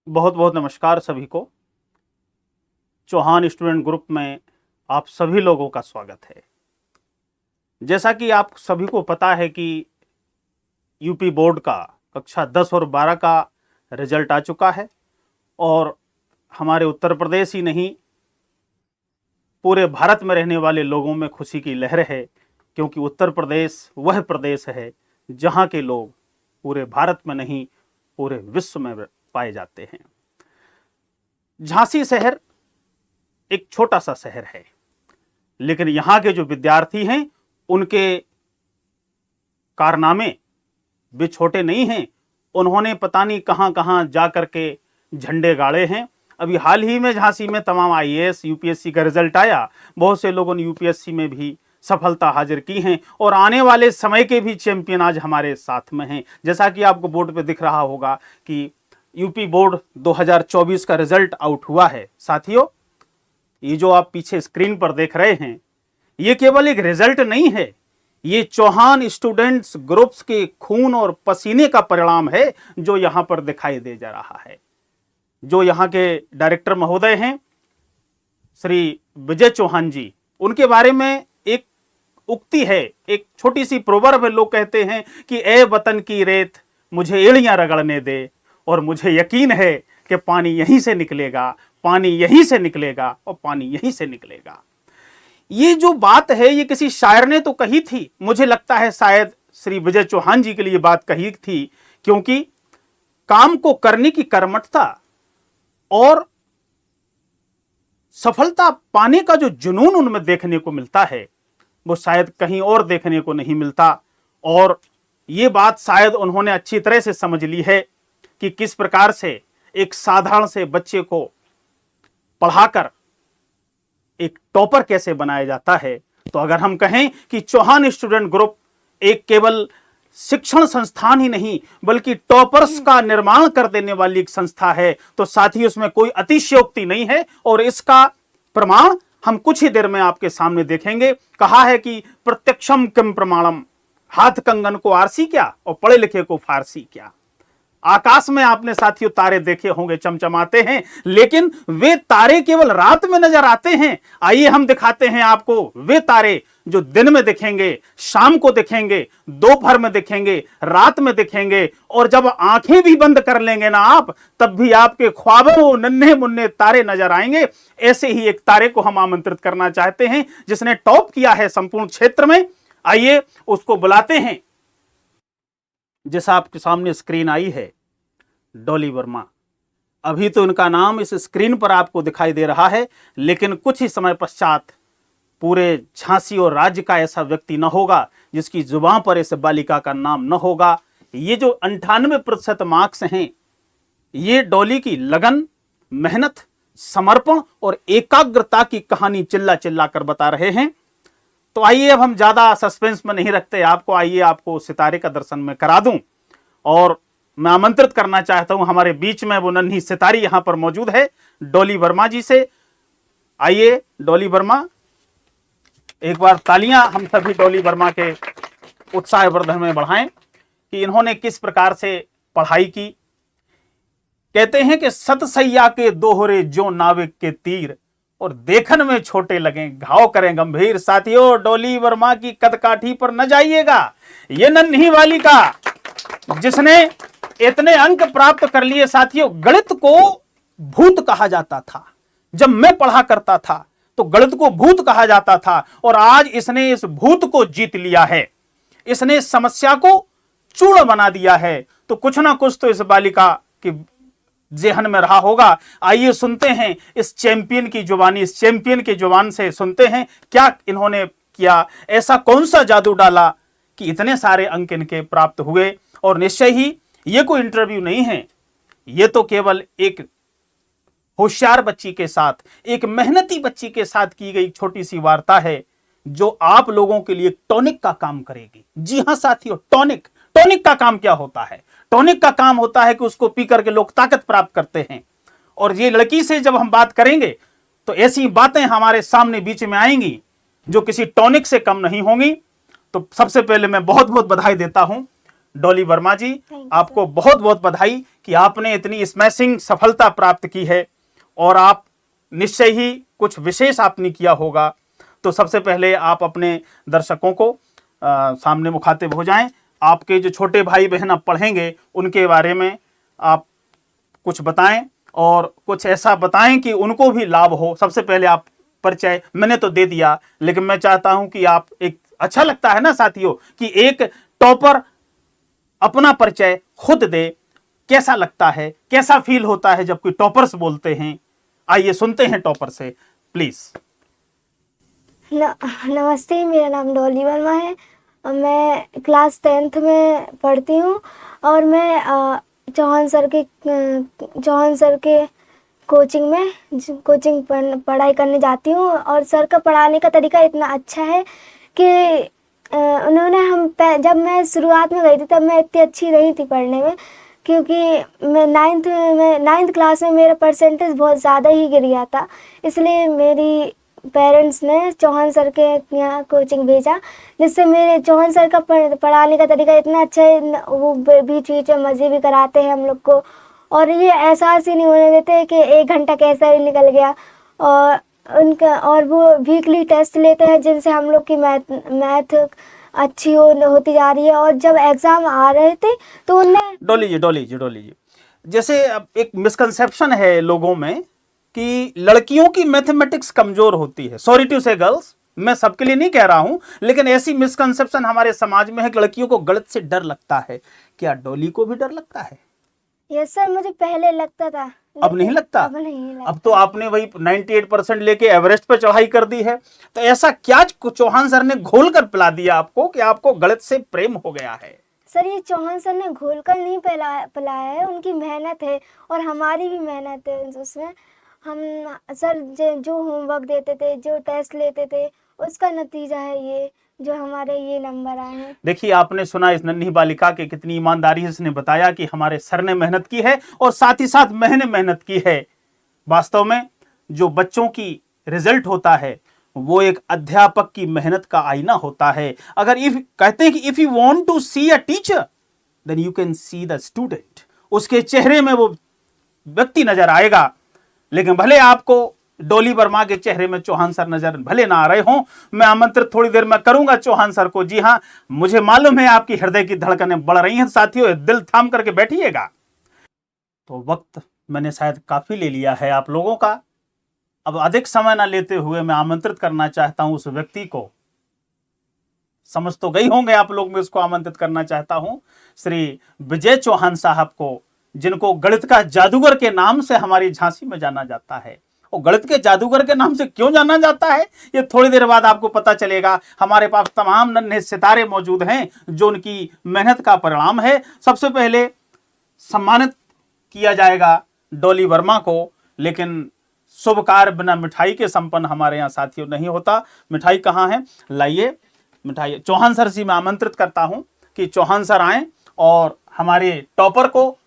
बहुत बहुत नमस्कार सभी को। चौहान स्टूडेंट ग्रुप में आप सभी लोगों का स्वागत है। जैसा कि आप सभी को पता है कि यूपी बोर्ड का कक्षा 10 और 12 का रिजल्ट आ चुका है और हमारे उत्तर प्रदेश ही नहीं, पूरे भारत में रहने वाले लोगों में खुशी की लहर है, क्योंकि उत्तर प्रदेश वह प्रदेश है जहां के लोग पूरे भारत में नहीं, पूरे विश्व में पाए जाते हैं। झांसी शहर एक छोटा सा शहर है, लेकिन यहाँ के जो विद्यार्थी हैं उनके कारनामे वे छोटे नहीं हैं। उन्होंने पता नहीं कहां कहां जा करके झंडे गाड़े हैं। अभी हाल ही में झांसी में तमाम आईएएस यूपीएससी का रिजल्ट आया, बहुत से लोगों ने यूपीएससी में भी सफलता हासिल की हैं और आने वाले समय के भी चैंपियन आज हमारे साथ में हैं। जैसा कि आपको बोर्ड पे दिख रहा होगा कि यूपी बोर्ड 2024 का रिजल्ट आउट हुआ है। साथियों, ये जो आप पीछे स्क्रीन पर देख रहे हैं, ये केवल एक रिजल्ट नहीं है, ये चौहान स्टूडेंट्स ग्रुप्स के खून और पसीने का परिणाम है जो यहां पर दिखाई दे जा रहा है। जो यहां के डायरेक्टर महोदय हैं श्री विजय चौहान जी, उनके बारे में एक उक्ति है, एक छोटी सी प्रोवर्ब है। लोग कहते हैं कि ए वतन की रेत मुझे एड़ियां रगड़ने दे, और मुझे यकीन है कि पानी यहीं से निकलेगा, पानी यहीं से निकलेगा और पानी यहीं से निकलेगा। ये जो बात है ये किसी शायर ने तो कही थी, मुझे लगता है शायद श्री विजय चौहान जी के लिए बात कही थी, क्योंकि काम को करने की कर्मठता और सफलता पाने का जो जुनून उनमें देखने को मिलता है वो शायद कहीं और देखने को नहीं मिलता। और ये बात शायद उन्होंने अच्छी तरह से समझ ली है कि किस प्रकार से एक साधारण से बच्चे को पढ़ाकर एक टॉपर कैसे बनाया जाता है। तो अगर हम कहें कि चौहान स्टूडेंट ग्रुप एक केवल शिक्षण संस्थान ही नहीं बल्कि टॉपर्स का निर्माण कर देने वाली एक संस्था है, तो साथ ही उसमें कोई अतिशयोक्ति नहीं है। और इसका प्रमाण हम कुछ ही देर में आपके सामने देखेंगे। कहा है कि प्रत्यक्षम किम प्रमाणम, हाथ कंगन को आरसी क्या और पढ़े लिखे को फारसी क्या। आकाश में आपने साथियों तारे देखे होंगे, चमचमाते हैं, लेकिन वे तारे केवल रात में नजर आते हैं। आइए हम दिखाते हैं आपको वे तारे जो दिन में दिखेंगे, शाम को दिखेंगे, दोपहर में दिखेंगे, रात में दिखेंगे, और जब आंखें भी बंद कर लेंगे ना आप, तब भी आपके ख्वाबों नन्हे मुन्ने तारे नजर आएंगे। ऐसे ही एक तारे को हम आमंत्रित करना चाहते हैं जिसने टॉप किया है संपूर्ण क्षेत्र में। आइए उसको बुलाते हैं। जैसा आपके सामने स्क्रीन आई है, डॉली वर्मा। अभी तो इनका नाम इस स्क्रीन पर आपको दिखाई दे रहा है, लेकिन कुछ ही समय पश्चात पूरे झांसी और राज्य का ऐसा व्यक्ति न होगा जिसकी जुबान पर इस बालिका का नाम न होगा। ये जो 98% मार्क्स हैं, ये डॉली की लगन, मेहनत, समर्पण और एकाग्रता की कहानी चिल्ला चिल्ला कर बता रहे हैं। तो आइए अब हम ज्यादा सस्पेंस में नहीं रखते आपको, आइए आपको सितारे का दर्शन में करा दूं। और मैं आमंत्रित करना चाहता हूं हमारे बीच में वो नन्ही सितारी यहां पर मौजूद है, डॉली वर्मा जी से। आइए डॉली वर्मा, एक बार तालियां हम सभी डॉली वर्मा के उत्साहवर्धन में बढ़ाएं कि इन्होंने किस प्रकार से पढ़ाई की। कहते हैं कि सतसैया के दोहरे जो नाविक के तीर, और देखन में छोटे लगे घाव करें गंभीर। साथियों, डॉली वर्मा की कदकाठी पर न जाइएगा। ये नन्ही बालिका जिसने इतने अंक प्राप्त कर लिए, साथियों, गणित को भूत कहा जाता था। जब मैं पढ़ा करता था तो गणित को भूत कहा जाता था, और आज इसने इस भूत को जीत लिया है। इसने इस समस्या को चूर्ण बना दिया है। तो कुछ ना कुछ तो इस बालिका की जेहन में रहा होगा। आइए सुनते हैं इस चैंपियन की जुबानी, इस चैंपियन की जुबान से सुनते हैं क्या इन्होंने किया, ऐसा कौन सा जादू डाला कि इतने सारे अंक इनके प्राप्त हुए। और निश्चय ही ये कोई इंटरव्यू नहीं है, ये तो केवल एक होशियार बच्ची के साथ, एक मेहनती बच्ची के साथ की गई छोटी सी वार्ता है जो आप लोगों के लिए टॉनिक का काम करेगी। जी हां साथियों, टॉनिक। टॉनिक का काम क्या होता है? टॉनिक का काम होता है कि उसको पी करके लोग ताकत प्राप्त करते हैं। और ये लड़की से जब हम बात करेंगे तो ऐसी बातें हमारे सामने बीच में आएंगी जो किसी टॉनिक से कम नहीं होंगी। तो सबसे पहले मैं बहुत बहुत बधाई देता हूं डॉली वर्मा जी, आपको बहुत बहुत बधाई कि आपने इतनी स्मैशिंग सफलता प्राप्त की है और आप निश्चय ही कुछ विशेष आपने किया होगा। तो सबसे पहले आप अपने दर्शकों को सामने मुखातिब हो जाएं। आपके जो छोटे भाई बहन अब पढ़ेंगे उनके बारे में आप कुछ बताएं और कुछ ऐसा बताएं कि उनको भी लाभ हो। सबसे पहले आप परिचय मैंने तो दे दिया, लेकिन मैं चाहता हूं कि आप एक, अच्छा लगता है ना साथियों कि एक टॉपर अपना परिचय खुद दे। कैसा लगता है, कैसा फील होता है जब कोई टॉपर्स बोलते हैं? आइए सुनते हैं टॉपर से, प्लीज। नमस्ते, मेरा नाम डॉली वर्मा है। मैं क्लास 10th में पढ़ती हूँ और मैं चौहान सर के कोचिंग पढ़ाई करने जाती हूँ। और सर का पढ़ाने का तरीका इतना अच्छा है कि उन्होंने जब मैं शुरुआत में गई थी तब मैं इतनी अच्छी नहीं थी पढ़ने में, क्योंकि मैं 9th क्लास में मेरा परसेंटेज बहुत ज़्यादा ही गिर गया था। इसलिए मेरी पेरेंट्स ने चौहान सर के यहाँ कोचिंग भेजा, जिससे मेरे चौहान सर का पढ़ाने का तरीका इतना अच्छा है। वो बीच बीच में मज़े भी कराते हैं हम लोग को, और ये एहसास ही नहीं होने देते कि 1 घंटा कैसा भी निकल गया। और वो वीकली टेस्ट लेते हैं जिनसे हम लोग की मैथ अच्छी होती जा रही है। और जब एग्ज़ाम आ रहे थे तो उनने डॉली जी, जैसे अब एक मिसकंसेप्शन है लोगों में कि लड़कियों की मैथमेटिक्स कमजोर होती है। सॉरी टू से गर्ल्स, मैं सबके लिए नहीं कह रहा हूं, लेकिन ऐसी मिसकंसेप्शन हमारे समाज में है कि लड़कियों को गणित से डर लगता है। क्या डॉली को भी डर लगता है? यस सर, मुझे पहले लगता था, अब नहीं लगता? अब नहीं लगता। अब तो आपने वही 98% लेके एवरेस्ट पे चढ़ाई कर दी है। तो ऐसा क्या चौहान सर ने घोल कर पिला दिया आपको कि आपको गणित से प्रेम हो गया है? सर, ये चौहान सर ने घोलकर नहीं पिलाया है, उनकी मेहनत है और हमारी भी मेहनत है उसमें। हम सर जो होमवर्क देते थे, जो टेस्ट लेते थे, उसका नतीजा है ये जो हमारे ये नंबर आए हैं। देखिए, आपने सुना इस नन्ही बालिका के कितनी ईमानदारी से इसने बताया कि हमारे सर ने मेहनत की है और साथ ही साथ मैंने मेहनत की है। वास्तव में जो बच्चों की रिजल्ट होता है वो एक अध्यापक की मेहनत का आईना होता है। अगर कहते हैं कि if you want to see a teacher then you can see the student. उसके चेहरे में वो व्यक्ति नजर आएगा। लेकिन भले आपको डॉली वर्मा के चेहरे में चौहान सर नजर भले ना आ रहे हों, मैं आमंत्रित थोड़ी देर में करूंगा चौहान सर को। जी हां, मुझे मालूम है आपकी हृदय की धड़कनें बढ़ रही हैं साथियों, दिल थाम करके बैठिएगा। तो वक्त मैंने शायद काफी ले लिया है आप लोगों का। अब अधिक समय ना लेते हुए मैं आमंत्रित करना चाहता हूं उस व्यक्ति को। समझ तो गई होंगे आप लोग, मैं उसको आमंत्रित करना चाहता हूं श्री विजय चौहान साहब को, जिनको गणित का जादूगर के नाम से हमारी झांसी में जाना जाता है। और गणित के जादूगर के नाम से क्यों जाना जाता है ये थोड़ी देर बाद आपको पता चलेगा। हमारे पास तमाम नन्हे सितारे मौजूद हैं जो उनकी मेहनत का परिणाम है। सबसे पहले सम्मानित किया जाएगा डॉली वर्मा को, लेकिन शुभ कार्य बिना मिठाई के संपन्न हमारे यहाँ साथियों नहीं होता। मिठाई कहाँ है? लाइए मिठाई। चौहान सर जी मैं आमंत्रित करता हूं कि चौहान सर आए और हमारे टॉपर को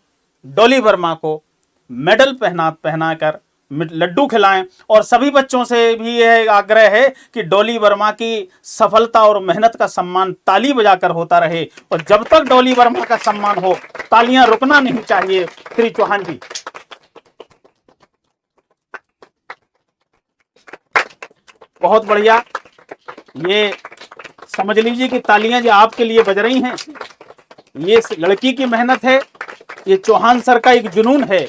डॉली वर्मा को मेडल पहनाकर लड्डू खिलाएं। और सभी बच्चों से भी यह आग्रह है कि डॉली वर्मा की सफलता और मेहनत का सम्मान ताली बजाकर होता रहे, और जब तक डॉली वर्मा का सम्मान हो तालियां रुकना नहीं चाहिए। श्री चौहान जी, बहुत बढ़िया। ये समझ लीजिए कि तालियां जो आपके लिए बज रही हैं, ये लड़की की मेहनत है, ये चौहान सर का एक जुनून है।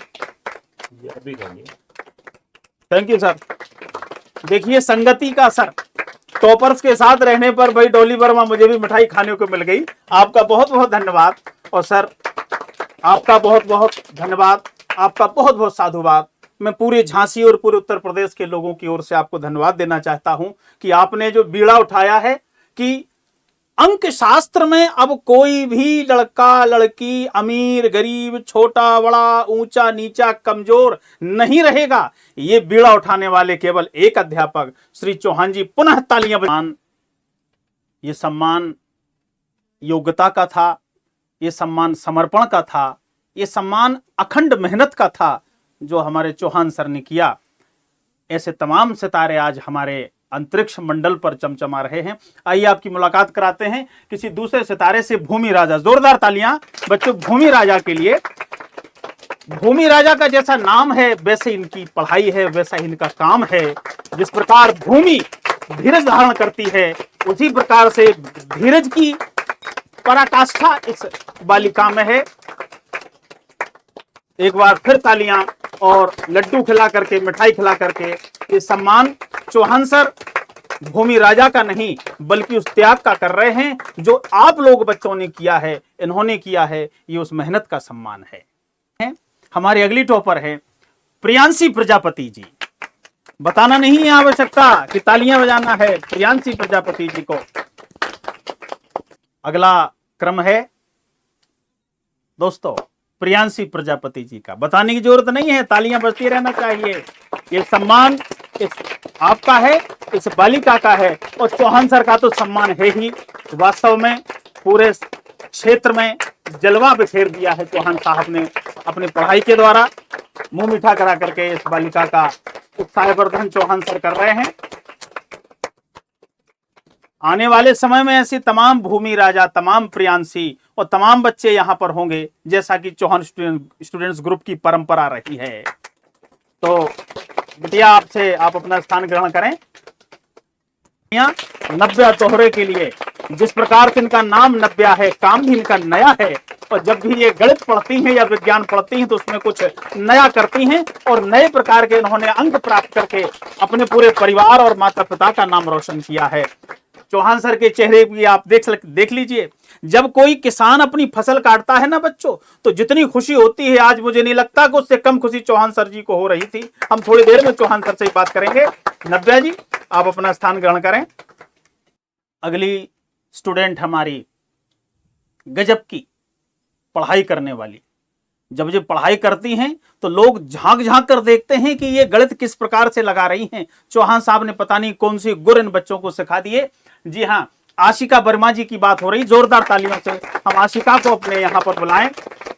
Thank you sir. देखिए संगति का असर, टॉपर्स के साथ रहने पर भाई डॉली वर्मा मुझे भी मिठाई खाने को मिल गई। आपका बहुत बहुत धन्यवाद। और सर आपका बहुत बहुत धन्यवाद, आपका बहुत बहुत साधुवाद। मैं पूरे झांसी और पूरे उत्तर प्रदेश के लोगों की ओर से आपको धन्यवाद देना चाहता हूं कि आपने जो बीड़ा उठाया है कि अंक शास्त्र में अब कोई भी लड़का लड़की अमीर गरीब छोटा बड़ा ऊंचा नीचा कमजोर नहीं रहेगा। ये बीड़ा उठाने वाले केवल एक अध्यापक श्री चौहान जी। पुनः तालियां बजाएं। ये सम्मान योग्यता का था, ये सम्मान समर्पण का था, ये सम्मान अखंड मेहनत का था जो हमारे चौहान सर ने किया। ऐसे तमाम सितारे आज हमारे अंतरिक्ष मंडल पर चमचमा रहे हैं। आइए आपकी मुलाकात कराते हैं किसी दूसरे सितारे से, भूमि राजा। जोरदार तालियां बच्चों भूमि राजा के लिए। भूमि राजा का जैसा नाम है वैसे इनकी पढ़ाई है, वैसा इनका काम है। जिस प्रकार भूमि धीरज धारण करती है, उसी प्रकार से धीरज की पराकाष्ठा इस बालिका में है। एक बार फिर तालियां और लड्डू खिला करके, मिठाई खिला करके ये सम्मान चौहान सर भूमि राजा का नहीं बल्कि उस त्याग का कर रहे हैं जो आप लोग बच्चों ने किया है, इन्होंने किया है। ये उस मेहनत का सम्मान है। हमारी अगली टॉपर है प्रियांशी प्रजापति जी। बताना नहीं है आवश्यकता कि तालियां बजाना है प्रियांशी प्रजापति जी को। अगला क्रम है दोस्तों प्रियांशी प्रजापति जी का। बताने की जरूरत नहीं है, तालियां बजती रहना चाहिए। ये सम्मान इस आपका है, इस बालिका का है, और चौहान सर का तो सम्मान है ही। वास्तव में पूरे क्षेत्र में जलवा बिखेर दिया है चौहान साहब ने अपनी पढ़ाई के द्वारा। मुंह मीठा करा करके इस बालिका का उत्साहवर्धन चौहान सर कर रहे हैं। आने वाले समय में ऐसी तमाम भूमि राजा, तमाम प्रियांशी और तमाम बच्चे यहां पर होंगे, जैसा कि चौहान स्टूडेंट्स ग्रुप की परंपरा रही है। तो बिटिया आपसे आप अपना स्थान ग्रहण करें। नव्या तोहरे के लिए, जिस प्रकार से इनका नाम नव्या है, काम भी इनका नया है, और जब भी ये गणित पढ़ती हैं या विज्ञान पढ़ती हैं तो उसमें कुछ नया करती हैं, और नए प्रकार के इन्होंने अंक प्राप्त करके अपने पूरे परिवार और माता पिता का नाम रोशन किया है। चौहान सर के चेहरे भी आप देख लीजिए। जब कोई किसान अपनी फसल काटता है ना बच्चों, तो जितनी खुशी होती है, आज मुझे नहीं लगता कि उससे कम खुशी चौहान सर जी को हो रही थी। हम थोड़ी देर में चौहान सर से बात करेंगे। नव्या जी आप अपना स्थान ग्रहण करें। अगली स्टूडेंट हमारी गजब की पढ़ाई करने वाली। जब ये पढ़ाई करती हैं तो लोग झांक झांक कर देखते हैं कि ये गणित किस प्रकार से लगा रही हैं। चौहान साहब ने पता नहीं कौन सी गुर इन बच्चों को सिखा दिए। जी हाँ, आशिका वर्मा जी की बात हो रही। जोरदार तालियों से हम आशिका को अपने यहाँ पर बुलाएं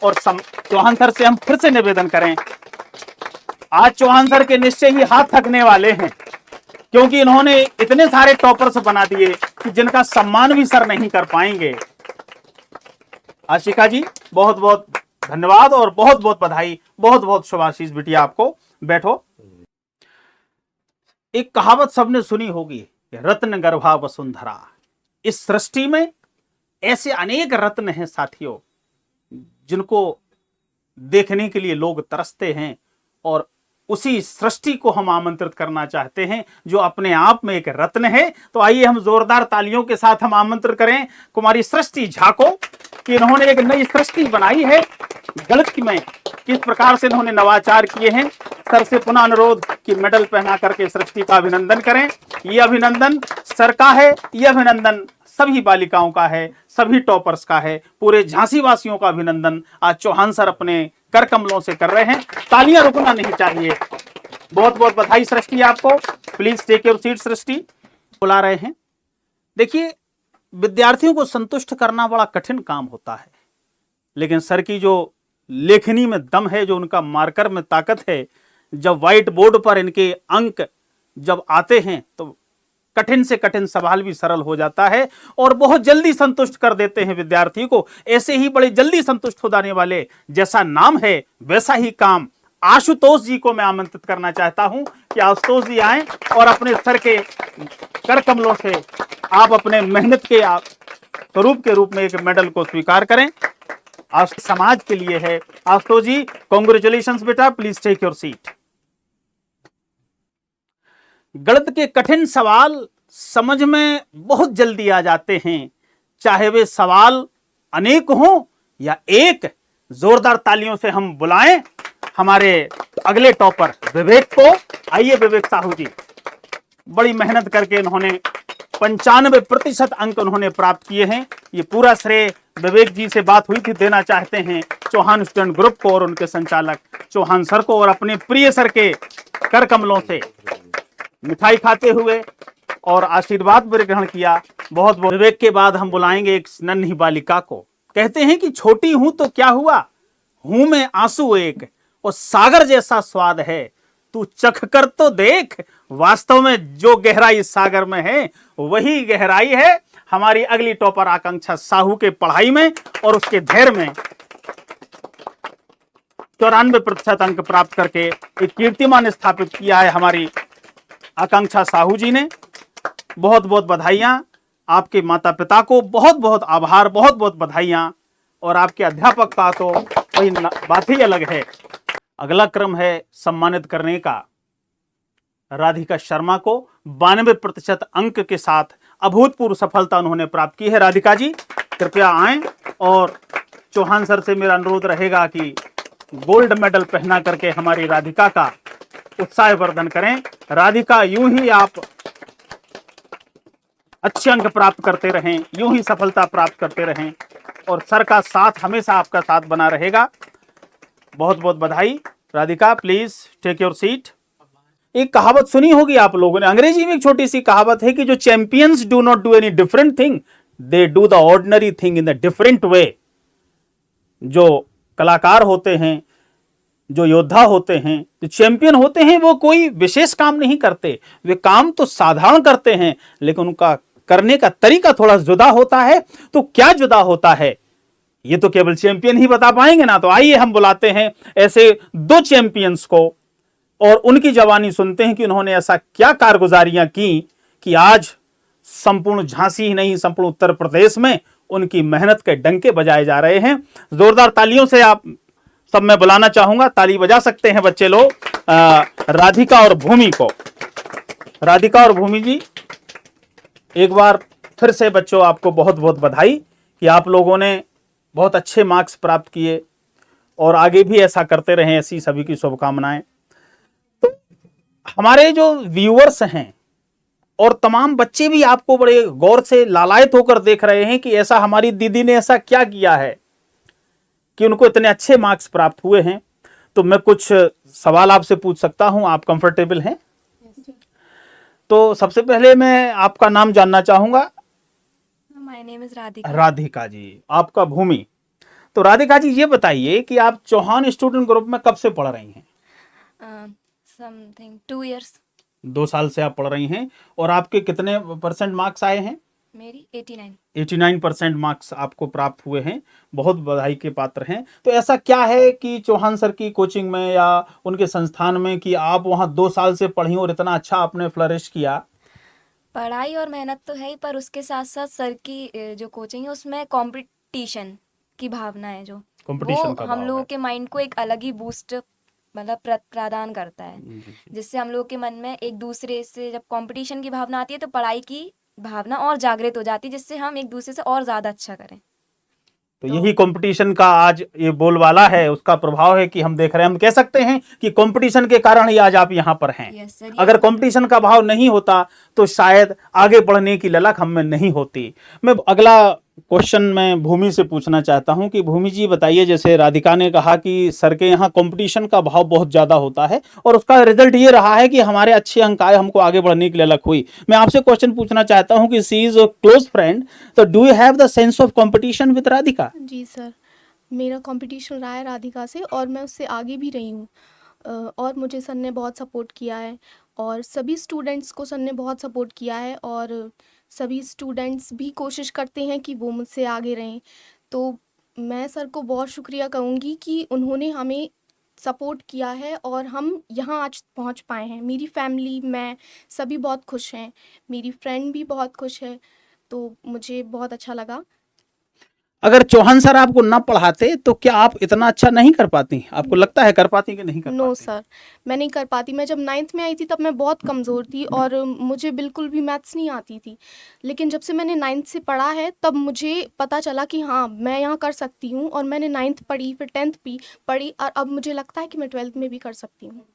और चौहान सर से हम फिर से निवेदन करें। आज चौहान सर के निश्चय ही हाथ थकने वाले हैं, क्योंकि इन्होंने इतने सारे टॉपर्स बना दिए कि जिनका सम्मान भी सर नहीं कर पाएंगे। आशिका जी बहुत बहुत धन्यवाद और बहुत बहुत बधाई, बहुत बहुत शुभाशीष बिटिया आपको। बैठो। एक कहावत सबने सुनी होगी, रत्न गर्भा वसुंधरा। इस सृष्टि में ऐसे अनेक रत्न हैं साथियों, जिनको देखने के लिए लोग तरसते हैं, और उसी सृष्टि को हम आमंत्रित करना चाहते हैं जो अपने आप में एक रत्न है। तो आइए हम जोरदार तालियों के साथ हम आमंत्रित करें कुमारी सृष्टि झा को, कि इन्होंने एक नई सृष्टि बनाई है गणित में। किस प्रकार से इन्होंने नवाचार किए हैं। सर से पुनः अनुरोध कि मेडल पहना करके सृष्टि का अभिनंदन करें। ये अभिनंदन सर का है, ये अभिनंदन सभी बालिकाओं का है, सभी टॉपर्स का है, पूरे झांसी वासियों का अभिनंदन आज चौहान सर अपने कर कमलों से कर रहे हैं। तालियां रुकना नहीं चाहिए। बहुत बहुत बधाई सृष्टि आपको। प्लीज टेक योर सीट सृष्टि। बुला रहे हैं। देखिए, विद्यार्थियों को संतुष्ट करना बड़ा कठिन काम होता है, लेकिन सर की जो लेखनी में दम है, जो उनका मार्कर में ताकत है, जब व्हाइट बोर्ड पर इनके अंक जब आते हैं तो कठिन से कठिन सवाल भी सरल हो जाता है और बहुत जल्दी संतुष्ट कर देते हैं विद्यार्थी को। ऐसे ही बड़े जल्दी संतुष्ट हो जाने वाले, जैसा नाम है वैसा ही काम, आशुतोष जी को मैं आमंत्रित करना चाहता हूं कि आशुतोष जी आए और अपने सर के कर कमलों से आप अपने मेहनत के स्वरूप के रूप में एक मेडल को स्वीकार करें। आज समाज के लिए है। आशुतोष जी कॉन्ग्रेचुलेशंस बेटा, प्लीज टेक योर सीट। गणित के कठिन सवाल समझ में बहुत जल्दी आ जाते हैं, चाहे वे सवाल अनेक हों या एक। जोरदार तालियों से हम बुलाएं हमारे अगले टॉपर विवेक को। आइए विवेक साहू जी, बड़ी मेहनत करके इन्होंने 95% अंक उन्होंने प्राप्त किए हैं। ये पूरा श्रेय विवेक जी से बात हुई थी, देना चाहते हैं चौहान स्टूडेंट ग्रुप को और उनके संचालक चौहान सर को, और अपने प्रिय सर के कर कमलों से मिठाई खाते हुए और आशीर्वाद भी ग्रहण किया। बहुत बहुत। विवेक के बाद हम बुलाएंगे एक नन्ही बालिका को। कहते हैं कि छोटी हूं तो क्या हुआ, हूं मैं आंसू एक, और सागर जैसा स्वाद है तू चख कर तो देख, वास्तव में जो गहराई इस सागर में है वही गहराई है हमारी अगली टॉपर आकांक्षा साहू के पढ़ाई में और उसके धैर्य में। 94% अंक प्राप्त करके एक कीर्तिमान स्थापित किया है हमारी आकांक्षा साहू जी ने। बहुत बहुत बधाइयां, आपके माता पिता को बहुत बहुत आभार, बहुत बहुत बधाइयां, और आपके अध्यापक का तो वही बात ही अलग है। अगला क्रम है सम्मानित करने का। राधिका शर्मा को 92% अंक के साथ अभूतपूर्व सफलता उन्होंने प्राप्त की है। राधिका जी कृपया आएं, और चौहान सर से मेरा अनुरोध रहेगा कि गोल्ड मेडल पहना करके हमारी राधिका का उत्साहवर्धन करें। राधिका, यूं ही आप अच्छे अंक प्राप्त करते रहें, यूं ही सफलता प्राप्त करते रहें, और सर का साथ हमेशा आपका साथ बना रहेगा। बहुत बहुत बधाई। Radhika please take your seat. एक कहावत सुनी होगी आप लोगों ने, अंग्रेजी में एक छोटी सी कहावत है कि जो champions do not do any different thing, they do the ordinary thing in the different way. जो कलाकार होते हैं, जो योद्धा होते हैं, जो चैंपियन होते हैं, वो कोई विशेष काम नहीं करते, वे काम तो साधारण करते हैं, लेकिन उनका करने का तरीका थोड़ा जुदा होता है। तो क्या जुदा होता है ये तो केवल चैंपियन ही बता पाएंगे ना। तो आइए हम बुलाते हैं ऐसे 2 चैंपियंस को और उनकी जवानी सुनते हैं कि उन्होंने ऐसा क्या कारगुजारियां की कि आज संपूर्ण झांसी ही नहीं, संपूर्ण उत्तर प्रदेश में उनकी मेहनत के डंके बजाए जा रहे हैं। जोरदार तालियों से आप सब मैं बुलाना चाहूंगा, ताली बजा सकते हैं बच्चे लोग, राधिका और भूमि को। राधिका और भूमि जी, एक बार फिर से बच्चों आपको बहुत बहुत बधाई कि आप लोगों ने बहुत अच्छे मार्क्स प्राप्त किए और आगे भी ऐसा करते रहें, ऐसी सभी की शुभकामनाएं। तो हमारे जो व्यूअर्स हैं और तमाम बच्चे भी आपको बड़े गौर से लालायित होकर देख रहे हैं कि ऐसा हमारी दीदी ने ऐसा क्या किया है कि उनको इतने अच्छे मार्क्स प्राप्त हुए हैं। तो मैं कुछ सवाल आपसे पूछ सकता हूं, आप कंफर्टेबल हैं? तो सबसे पहले मैं आपका नाम जानना चाहूंगा। My name is Radhika. Radhika ji, आपका भूमि। तो राधिका जी ये बताइए कि आप चौहान स्टूडेंट ग्रुप में कब से पढ़ रही हैं? Something 2 years. 2 साल से आप पढ़ रही हैं। और आपके कितने % मार्क्स आए हैं? मेरी 89। 89% मार्क्स आपको प्राप्त हुए हैं, बहुत बधाई के पात्र हैं। तो ऐसा क्या है कि चौहान सर की कोचिंग में या उनके संस्थान में कि आप वहाँ 2 साल से पढ़ी और इतना अच्छा आपने फ्लरिश किया? पढ़ाई और मेहनत तो है ही, पर उसके साथ साथ सर की जो कोचिंग है उसमें कंपटीशन की भावना है, जो कंपटीशन वो का हम भाव लोगों है। के माइंड को एक अलग ही बूस्ट मतलब प्रदान करता है, जिससे हम लोगों के मन में एक दूसरे से जब कंपटीशन की भावना आती है तो पढ़ाई की भावना और जागृत हो जाती है, जिससे हम एक दूसरे से और ज़्यादा अच्छा करें। तो यही कंपटीशन का आज ये बोलबाला है, उसका प्रभाव है कि हम देख रहे हैं। हम कह सकते हैं कि कंपटीशन के कारण ही आज आप यहाँ पर हैं। Yes sir. अगर कंपटीशन का भाव नहीं होता तो शायद आगे बढ़ने की ललक हम में नहीं होती। मैं अगला क्वेश्चन मैं भूमि से पूछना चाहता हूं कि भूमि जी बताइए, जैसे राधिका ने कहा कि सर के यहाँ कंपटीशन का भाव बहुत ज़्यादा होता है और उसका रिजल्ट ये रहा है कि हमारे अच्छे अंक आए, हमको आगे बढ़ने की ललक हुई। मैं आपसे क्वेश्चन पूछना चाहता हूं कि she is a close friend, तो do you have the sense of competition with Radhika? जी सर, मेरा कंपटीशन रहा है राधिका से और मैं उससे आगे भी रही हूँ। और मुझे सर ने बहुत सपोर्ट किया है और सभी स्टूडेंट्स को सर ने बहुत सपोर्ट किया है और सभी स्टूडेंट्स भी कोशिश करते हैं कि वो मुझसे आगे रहें। तो मैं सर को बहुत शुक्रिया कहूँगी कि उन्होंने हमें सपोर्ट किया है और हम यहाँ आज पहुँच पाए हैं। मेरी फैमिली, मैं सभी बहुत खुश हैं, मेरी फ्रेंड भी बहुत खुश है, तो मुझे बहुत अच्छा लगा। अगर चौहान सर आपको ना पढ़ाते तो क्या आप इतना अच्छा नहीं कर पाती? आपको लगता है कर पाती कि नहीं कर नो पाती? सर, मैं नहीं कर पाती। मैं जब 9th में आई थी तब मैं बहुत कमज़ोर थी और मुझे बिल्कुल भी मैथ्स नहीं आती थी, लेकिन जब से मैंने 9th से पढ़ा है तब मुझे पता चला कि हाँ मैं यहाँ कर सकती हूँ। और मैंने 9th पढ़ी, फिर 10th भी पढ़ी और अब मुझे लगता है कि मैं 12th में भी कर सकती हूँ।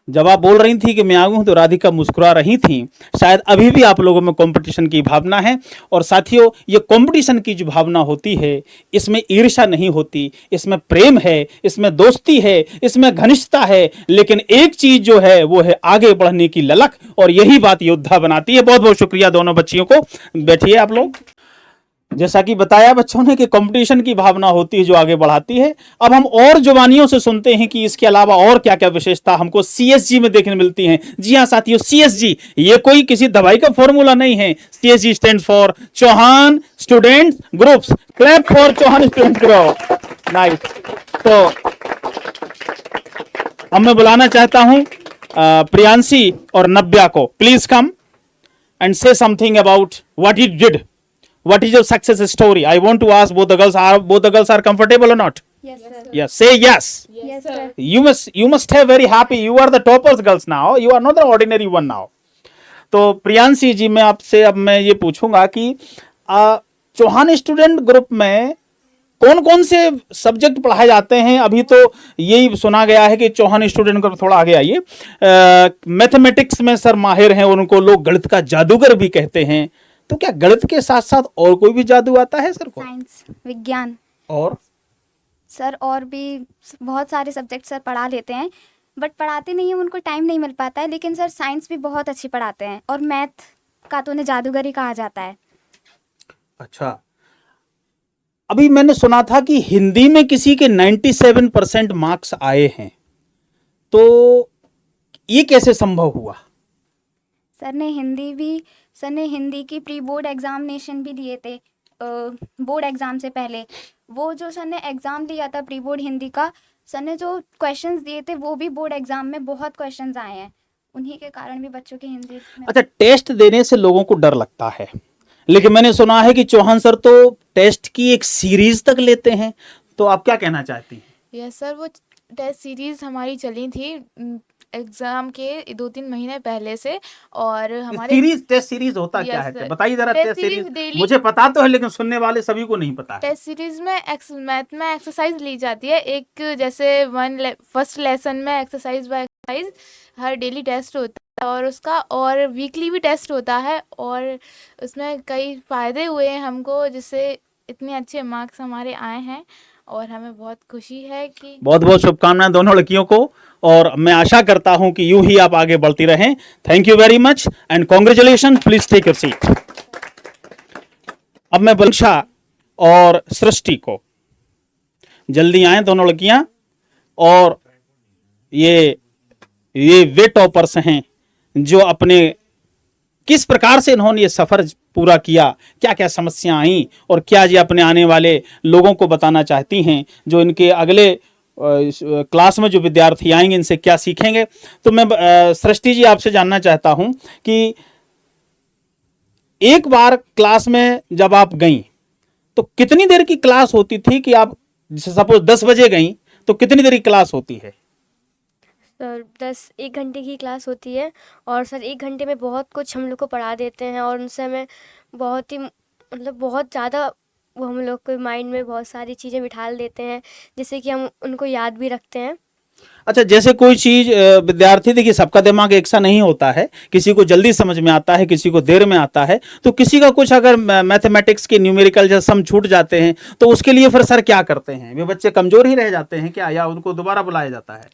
जब आप बोल रही थी कि मैं आऊँ तो राधिका मुस्कुरा रही थी। शायद अभी भी आप लोगों में कंपटीशन की भावना है। और साथियों, ये कंपटीशन की जो भावना होती है, इसमें ईर्ष्या नहीं होती, इसमें प्रेम है, इसमें दोस्ती है, इसमें घनिष्ठता है। लेकिन एक चीज जो है वो है आगे बढ़ने की ललक, और यही बात योद्धा बनाती है। बहुत बहुत शुक्रिया दोनों बच्चियों को। बैठिए आप लोग। जैसा कि बताया बच्चों ने कि कंपटीशन की भावना होती है जो आगे बढ़ाती है। अब हम और जुबानियों से सुनते हैं कि इसके अलावा और क्या क्या विशेषता हमको सीएसजी में देखने मिलती हैं। जी हाँ साथियों, सीएसजी ये कोई किसी दवाई का फॉर्मूला नहीं है। CSG stands for Chauhan student groups. Clap for Chauhan student group. Nice. तो अब मैं बुलाना चाहता हूं प्रियांशी और नव्या को। Please come and say something about what you did. What is your success story? I want to ask both the girls are comfortable or not? Yes, sir. Yes. Say yes. Yes, sir. You must have very happy. You are the toppers girls now. You are not the ordinary one now. तो प्रियांशी जी मैं आपसे अब मैं ये पूछूंगा कि Chauhan student group में कौन कौन से सब्जेक्ट पढ़ाए जाते हैं? अभी तो यही सुना गया है कि चौहान स्टूडेंट को थोड़ा आगे आइए, मैथमेटिक्स में सर माहिर हैं, उनको लोग गणित का जादूगर भी कहते हैं। तो क्या गणित के साथ साथ और कोई भी जादू आता है सर को? साइंस, विज्ञान और सर, और भी बहुत सारे सब्जेक्ट सर पढ़ा लेते हैं, बट पढ़ाते नहीं हैं, उनको टाइम नहीं मिल पाता है। लेकिन सर साइंस भी बहुत अच्छी पढ़ाते हैं, और मैथ का तो उन्हें जादूगर ही कहा जाता है। अच्छा, अभी मैंने सुना था कि हिंदी में किसी के 97% मार्क्स आए हैं, तो ये कैसे संभव हुआ? सर ने हिंदी की प्री बोर्ड एग्जामिनेशन भी दिए थे, बोर्ड एग्ज़ाम से पहले। वो जो सर ने एग्ज़ाम दिया था प्री बोर्ड हिंदी का, सर ने जो क्वेश्चंस दिए थे वो भी बोर्ड एग्ज़ाम में बहुत क्वेश्चंस आए हैं, उन्हीं के कारण भी बच्चों की हिंदी में। अच्छा, टेस्ट देने से लोगों को डर लगता है, लेकिन मैंने सुना है कि चौहान सर तो टेस्ट की एक सीरीज तक लेते हैं, तो आप क्या कहना चाहती हैं? यस सर, वो टेस्ट सीरीज हमारी चली थी एग्जाम के 2-3 महीने पहले से, और हमारे टेस्ट सीरीज होता क्या Yes, है? sir. बताइए जरा। Test test series series daily- मुझे पता तो है, लेकिन सुनने वाले सभी को नहीं पता है। टेस्ट सीरीज में मैथ में एक्सरसाइज ली जाती है। एक जैसे फर्स्ट लेसन में एक्सरसाइज बाय एक्सरसाइज हर डेली टेस्ट होता है, और उसका और वीकली भी टेस्ट होता है, और उसमें कई फ़ायदे हुए हैं हमको, जिससे इतने अच्छे मार्क्स हमारे आए हैं, और हमें बहुत खुशी है कि बहुत बहुत शुभकामनाएं दोनों लड़कियों को, और मैं आशा करता हूं कि यूं ही आप आगे बढ़ती रहें। Thank you very much and congratulation. Please take your seat. अब मैं बंशा और सृष्टि को, जल्दी आए दोनों लड़कियां, और ये वे टॉपर्स हैं जो अपने किस प्रकार से इन्होंने ये सफर पूरा किया, क्या क्या समस्याएं आई, और क्या जी अपने आने वाले लोगों को बताना चाहती हैं, जो इनके अगले क्लास में जो विद्यार्थी आएंगे इनसे क्या सीखेंगे। तो मैं सृष्टि जी आपसे जानना चाहता हूं कि एक बार क्लास में जब आप गई तो कितनी देर की क्लास होती थी? कि आप सपोज 10 बजे गई तो कितनी देर की क्लास होती है? सर 1 घंटे की क्लास होती है, और सर 1 घंटे में बहुत कुछ हम लोग को पढ़ा देते हैं, और उनसे हमें बहुत ही मतलब बहुत ज़्यादा वो हम लोग के माइंड में बहुत सारी चीज़ें बिठा देते हैं, जिससे कि हम उनको याद भी रखते हैं। अच्छा, जैसे कोई चीज विद्यार्थी, देखिए सबका दिमाग एक सा नहीं होता है, किसी को जल्दी समझ में आता है, किसी को देर में आता है, तो किसी का कुछ अगर मैथमेटिक्स के न्यूमेरिकल जैसे सम छूट जाते हैं तो उसके लिए फिर सर क्या करते हैं? वे बच्चे कमजोर ही रह जाते हैं क्या, या उनको दोबारा बुलाया जाता है?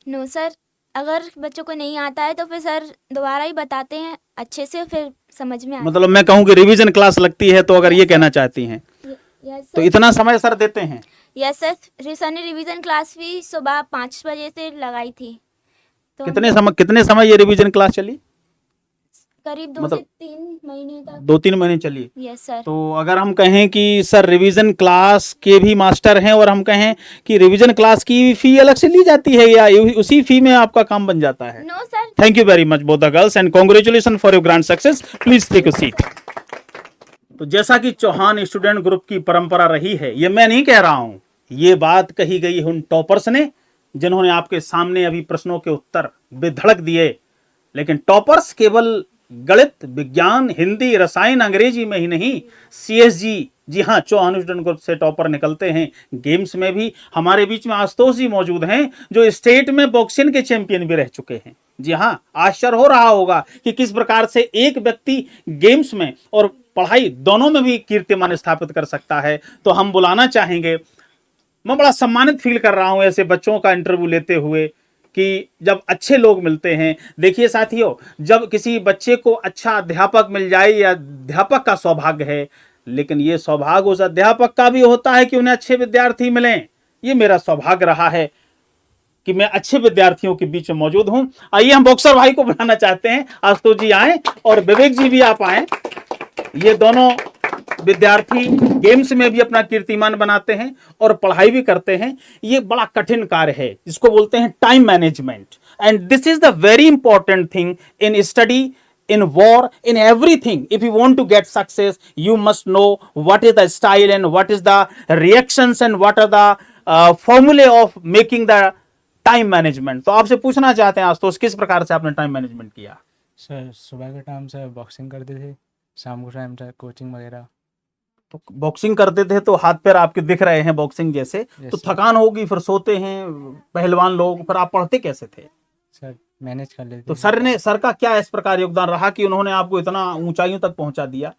नो सर, अगर बच्चों को नहीं आता है तो फिर सर दोबारा ही बताते हैं अच्छे से, फिर समझ में आता मतलब मैं कहूँ कि रिवीजन क्लास लगती है, तो अगर ये कहना चाहती हैं है। यस तो सर, इतना समय सर देते हैं? यस सर, सर ने रिवीजन क्लास भी सुबह 5 बजे से लगाई थी, तो कितने समय ये रिवीजन क्लास चली? करीब 2 मतलब से 3 महीने तक। 2-3 महीने चली। Yes sir. तो अगर हम कहें कि सर रिवीजन क्लास के भी मास्टर हैं, और हम कहें कि रिवीजन क्लास की फी अलग से ली जाती है, या उसी फी में आपका काम बन जाता है? No sir. Thank you very much both the girls and congratulation for your grand success. Please take your seat. तो जैसा कि चौहान स्टूडेंट ग्रुप की परंपरा रही है, ये मैं नहीं कह रहा हूं, ये बात कही गई उन टॉपर्स ने जिन्होंने आपके सामने अभी प्रश्नों के उत्तर बेधड़क दिए। लेकिन टॉपर्स केवल गणित, विज्ञान, हिंदी, रसायन, अंग्रेजी में ही नहीं, सीएसजी, जी हाँ, चौहान स्टूडेंट ग्रुप से टॉपर निकलते हैं। गेम्स में भी हमारे बीच में आशुतोष जी मौजूद हैं, जो स्टेट में बॉक्सिंग के चैंपियन भी रह चुके हैं। जी हाँ, आश्चर्य हो रहा होगा कि किस प्रकार से एक व्यक्ति गेम्स में और पढ़ाई दोनों में भी कीर्तिमान स्थापित कर सकता है। तो हम बुलाना चाहेंगे, मैं बड़ा सम्मानित फील कर रहा हूं ऐसे बच्चों का इंटरव्यू लेते हुए, कि जब अच्छे लोग मिलते हैं। देखिए साथियों, जब किसी बच्चे को अच्छा अध्यापक मिल जाए, या अध्यापक का सौभाग्य है, लेकिन ये सौभाग्य उस अध्यापक का भी होता है कि उन्हें अच्छे विद्यार्थी मिलें। ये मेरा सौभाग्य रहा है कि मैं अच्छे विद्यार्थियों के बीच में मौजूद हूं। आइए हम बॉक्सर भाई को बुलाना चाहते हैं, आशुतोष जी आए और विवेक जी भी आप आए। ये दोनों विद्यार्थी गेम्स में भी अपना कीर्तिमान बनाते हैं और पढ़ाई भी करते हैं। ये बड़ा कठिन कार्य है जिसको बोलते हैं time management, and this is the very important thing in study, in war, in everything. If you want to get success, you must know what is the style and what is the reactions and what are the formulae of making the time management. तो आपसे पूछना चाहते हैं आशुतोष, किस प्रकार से आपने time management किया? सर सुबह के टाइम से बॉक्सिंग करते थे, शाम को टाइम से कोचिंग वगैरह। तो बॉक्सिंग करते थे तो हाथ पैर आपके दिख रहे हैं बॉक्सिंग जैसे, तो sir. थकान होगी, फिर सोते हैं पहलवान लोग, फिर आप पढ़ते कैसे थे? सर मैनेज कर लेते तो थे। सर का क्या इस प्रकार योगदान रहा कि उन्होंने आपको इतना ऊंचाइयों तक पहुंचा दिया?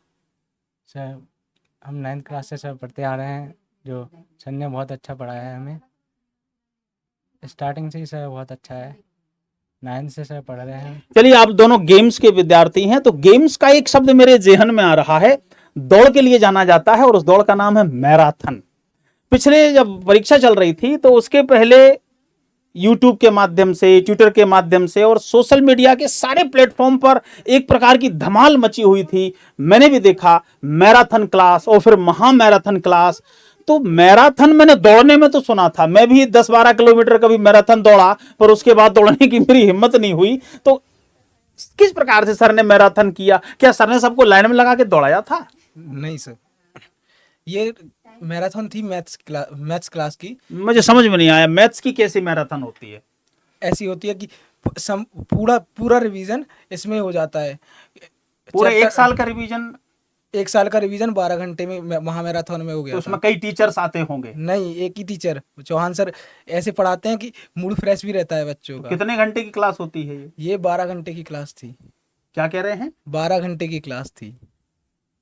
सर हम 9th क्लास से सर पढ़ते आ रहे हैं, जो सर ने बहुत अच्छा पढ़ाया है हमें, स्टार्टिंग से ही सर बहुत अच्छा है, 9th से सर पढ़ रहे हैं। चलिए, आप दोनों गेम्स के विद्यार्थी हैं, तो गेम्स का एक शब्द मेरे जेहन में आ रहा है, दौड़ के लिए जाना जाता है और उस दौड़ का नाम है मैराथन। पिछले जब परीक्षा चल रही थी तो उसके पहले YouTube के माध्यम से, ट्विटर के माध्यम से और सोशल मीडिया के सारे प्लेटफॉर्म पर एक प्रकार की धमाल मची हुई थी। मैंने भी देखा मैराथन क्लास और फिर महा मैराथन क्लास। तो मैराथन मैंने दौड़ने में तो सुना था, मैं भी 10-12 किलोमीटर कभी मैराथन दौड़ा, पर उसके बाद दौड़ने की मेरी हिम्मत नहीं हुई। तो किस प्रकार से सर ने मैराथन किया? क्या सर ने सबको लाइन में लगा के दौड़ाया था? नहीं सर, ये मैराथन थी मैथ्स क्लास की। मुझे समझ में नहीं आया, मैथ्स की कैसी मैराथन होती है? ऐसी होती है कि पूरा रिवीजन इसमें हो जाता है। पूरे चैप्टर- एक साल का रिवीजन? 1 साल का रिवीजन 12 घंटे में महामैराथन में हो गया तो उसमें था। कई टीचर्स आते होंगे? नहीं, एक ही टीचर चौहान सर ऐसे पढ़ाते हैं कि मूड फ्रेश भी रहता है बच्चों का। कितने घंटे की क्लास होती है ये 12 घंटे की क्लास थी। क्या कह रहे हैं? 12 घंटे की क्लास थी।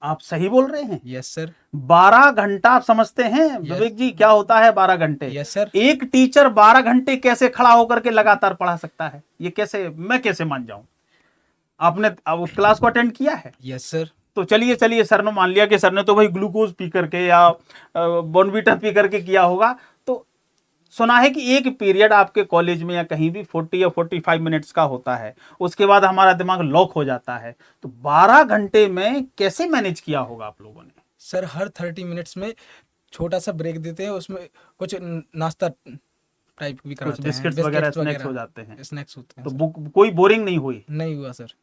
आप सही बोल रहे हैं? Yes sir. 12 घंटा आप समझते हैं विवेक जी क्या होता है 12 घंटे? Yes sir. एक टीचर 12 घंटे कैसे खड़ा होकर के लगातार पढ़ा सकता है? ये कैसे, मैं कैसे मान जाऊं? आपने अब उस क्लास को अटेंड किया है? Yes sir. तो चलिए सर ने मान लिया कि सर ने तो भाई ग्लूकोज पी करके या बॉर्नवीटा पी करके किया होगा। तो सुना है कि एक पीरियड आपके कॉलेज में या कहीं भी 40 या 45 मिनट्स का होता है, उसके बाद हमारा दिमाग लॉक हो जाता है। तो 12 घंटे में कैसे मैनेज किया होगा आप लोगों ने? सर हर 30 मिनट्स में छोटा सा ब्रेक देते हैं, उसमें कुछ नाश्ता टाइप भी कराते हैं, बिस्किट्स वगैरह स्नैक्स हो जाते हैं। स्नैक्स होते हैं तो सर। बुक कोई बोरिंग नहीं हुई? नहीं हुआ सर।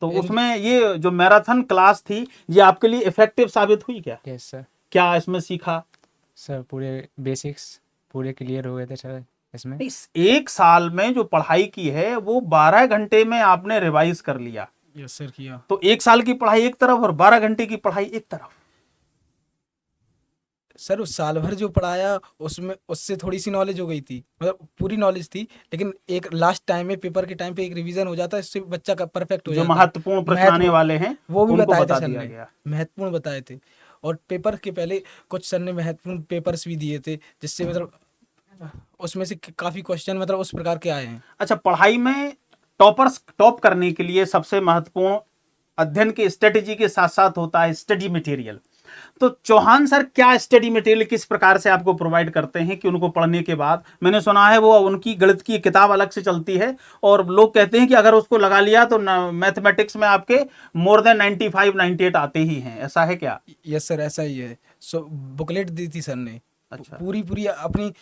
तो उसमें ये जो मैराथन क्लास थी ये आपके लिए इफेक्टिव साबित हुई क्या? Yes sir. क्या इसमें सीखा? सर पूरे बेसिक्स पूरे क्लियर हो गए थे सर इसमें। इस एक साल में जो पढ़ाई की है वो 12 घंटे में आपने रिवाइज कर लिया। यस सर किया। तो एक साल की पढ़ाई एक तरफ और 12 घंटे की पढ़ाई एक तरफ। सर उस साल भर जो पढ़ाया उसमें उससे थोड़ी सी नॉलेज हो गई थी, मतलब पूरी नॉलेज थी, लेकिन एक लास्ट टाइम में पेपर के टाइम पे एक रिवीजन हो जाता है, इससे बच्चा का परफेक्ट हो जो जाता है। महत्वपूर्ण प्रश्न आने वाले हैं वो भी उनको बताए बता थे सर दिया ने, गया। महत्वपूर्ण बताए थे। और पेपर के पहले कुछ सर ने महत्वपूर्ण पेपर्स भी दिए थे, जिससे मतलब उसमें से काफी क्वेश्चन मतलब उस प्रकार के आए हैं। अच्छा, पढ़ाई में टॉप करने के लिए सबसे महत्वपूर्ण अध्ययन की स्ट्रेटेजी के साथ साथ होता है स्टडी मटेरियल। तो चौहान सर क्या स्टडी मटेरियल किस प्रकार से आपको प्रोवाइड करते हैं कि उनको पढ़ने के बाद, मैंने सुना है वो उनकी गणित की किताब अलग से चलती है और लोग कहते हैं कि अगर उसको लगा लिया तो मैथमेटिक्स में आपके मोर देन 95-98 आते ही हैं, ऐसा है क्या? यस सर ऐसा ही है। बुकलेट दी थी सर ने। अच्छा। पूरी अपनी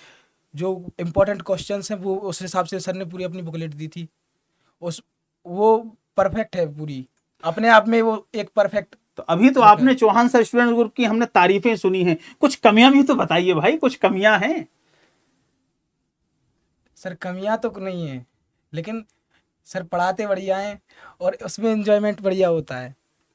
जो इम्पोर्टेंट क्वेश्चंस हैं वो उस हिसाब से सर ने पूरी अपनी बुकलेट दी थी। वो परफेक्ट है, पूरी अपने आप में वो एक परफेक्ट। तो अभी तो आपने चौहान सर स्टूडेंट ग्रुप की हमने तारीफें सुनी हैं, कुछ कमियां भी तो बताइए भाई, कुछ कमियां हैं? सर कमियां तो नहीं है, लेकिन सर पढ़ाते बढ़िया हैं और उसमें एंजॉयमेंट बढ़िया होता है।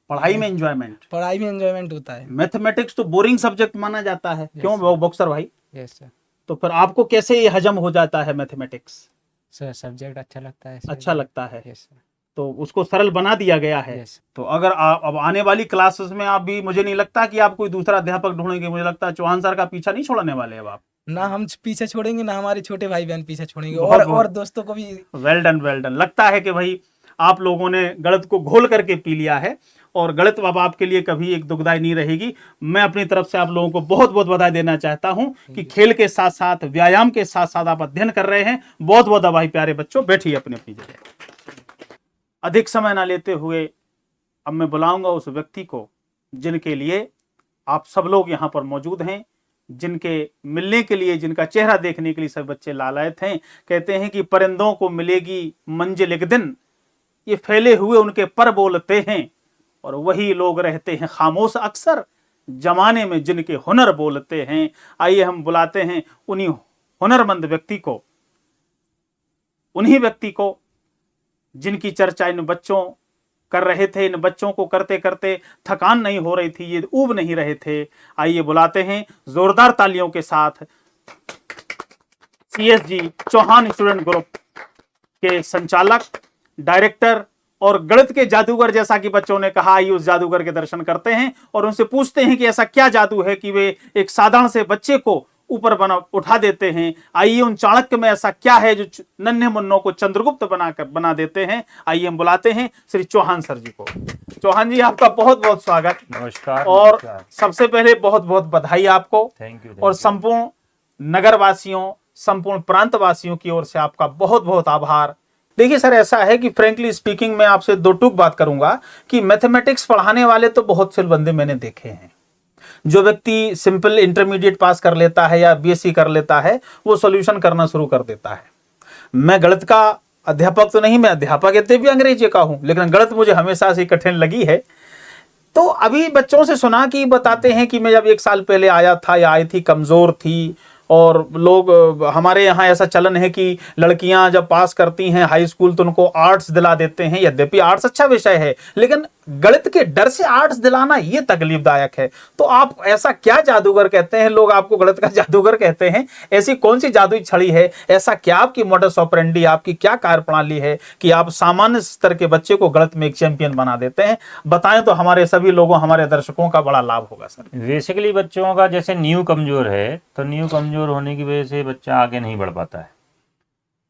पढ़ाई में एंजॉयमेंट? पढ़ाई में एंजॉयमेंट होता है। मैथमेटिक्स तो बोरिंग सब्जेक्ट माना जाता है, क्यों बॉक्सर भाई? Yes sir. तो फिर आपको कैसे ये हजम हो जाता है मैथमेटिक्स? सर सब्जेक्ट अच्छा लगता है। अच्छा लगता है, यस सर। तो उसको सरल बना दिया गया है। यस। तो अगर आप अब आने वाली क्लासेस में आप भी, मुझे नहीं लगता कि आप कोई दूसरा अध्यापक ढूंढेंगे, मुझे लगता है चौहान सर का पीछा नहीं छोड़ने वाले अब आप। ना हम पीछे छोड़ेंगे, ना हमारे छोटे भाई बहन पीछे छोड़ेंगे, बहुत और दोस्तों को भी। Well done. लगता है कि भाई आप लोगों ने गणित को घोल करके पी लिया है और गणित अब आपके लिए कभी एक दुखदाई नहीं रहेगी। मैं अपनी तरफ से आप लोगों को बहुत बहुत बधाई देना चाहता हूं कि खेल के साथ साथ व्यायाम के साथ साथ आप अध्ययन कर रहे हैं। बहुत बहुत आभारी प्यारे बच्चों, बैठिए अपनी अपनी जगह। अधिक समय ना लेते हुए अब मैं बुलाऊंगा उस व्यक्ति को जिनके लिए आप सब लोग यहाँ पर मौजूद हैं, जिनके मिलने के लिए, जिनका चेहरा देखने के लिए सब बच्चे लालायत हैं। कहते हैं कि परिंदों को मिलेगी मंजिल एक दिन, ये फैले हुए उनके पर बोलते हैं और वही लोग रहते हैं खामोश अक्सर जमाने में जिनके हुनर बोलते हैं। आइए हम बुलाते हैं उन्हीं हुनरमंद व्यक्ति को, उन्हीं व्यक्ति को जिनकी चर्चा इन बच्चों कर रहे थे। इन बच्चों को करते करते थकान नहीं हो रही थी, ये ऊब नहीं रहे थे। आइए बुलाते हैं जोरदार तालियों के साथ CSG चौहान स्टूडेंट ग्रुप के संचालक, डायरेक्टर और गणित के जादूगर, जैसा कि बच्चों ने कहा। आइए उस जादूगर के दर्शन करते हैं और उनसे पूछते हैं कि ऐसा क्या जादू है कि वे एक साधारण से बच्चे को ऊपर उठा देते हैं। आइए उन चाणक्य में ऐसा क्या है जो नन्हे मुन्नों को चंद्रगुप्त बना देते हैं। आइए हम बुलाते हैं श्री चौहान सर जी को। चौहान जी, आपका बहुत बहुत स्वागत। नमस्कार। और सबसे पहले बहुत बहुत बधाई आपको। Thank you. और संपूर्ण नगरवासियों, संपूर्ण प्रांतवासियों की ओर से आपका बहुत बहुत आभार। देखिए सर, ऐसा है कि फ्रेंकली स्पीकिंग मैं आपसे दो टूक बात करूंगा कि मैथमेटिक्स पढ़ाने वाले तो बहुत से बंदे मैंने देखे हैं। जो व्यक्ति सिंपल इंटरमीडिएट पास कर लेता है या BSc कर लेता है, वो सॉल्यूशन करना शुरू कर देता है। मैं गणित का अध्यापक तो नहीं, मैं अध्यापक यद्यपि भी अंग्रेजी का हूं, लेकिन गणित मुझे हमेशा से कठिन लगी है। तो अभी बच्चों से सुना कि बताते हैं कि मैं जब 1 साल पहले आया था या आई थी, कमजोर थी, और लोग, हमारे यहाँ ऐसा चलन है कि लड़कियां जब पास करती हैं हाई स्कूल तो उनको आर्ट्स दिला देते हैं। यद्यपि आर्ट्स अच्छा विषय है, लेकिन गणित के डर से आर्ट्स दिलाना ये तकलीफदायक है। तो आप ऐसा क्या जादूगर कहते हैं, लोग आपको गणित का जादूगर कहते हैं, ऐसी कौन सी जादुई छड़ी है, ऐसा क्या आपकी मोडस ऑपरेंडी, आपकी क्या कार्यप्रणाली है कि आप सामान्य स्तर के बच्चे को गणित में एक चैंपियन बना देते हैं? बताएं तो हमारे सभी लोगों, हमारे दर्शकों का बड़ा लाभ होगा सर। बेसिकली बच्चों का जैसे नींव कमजोर है, तो नींव कमजोर होने की वजह से बच्चा आगे नहीं बढ़ पाता है।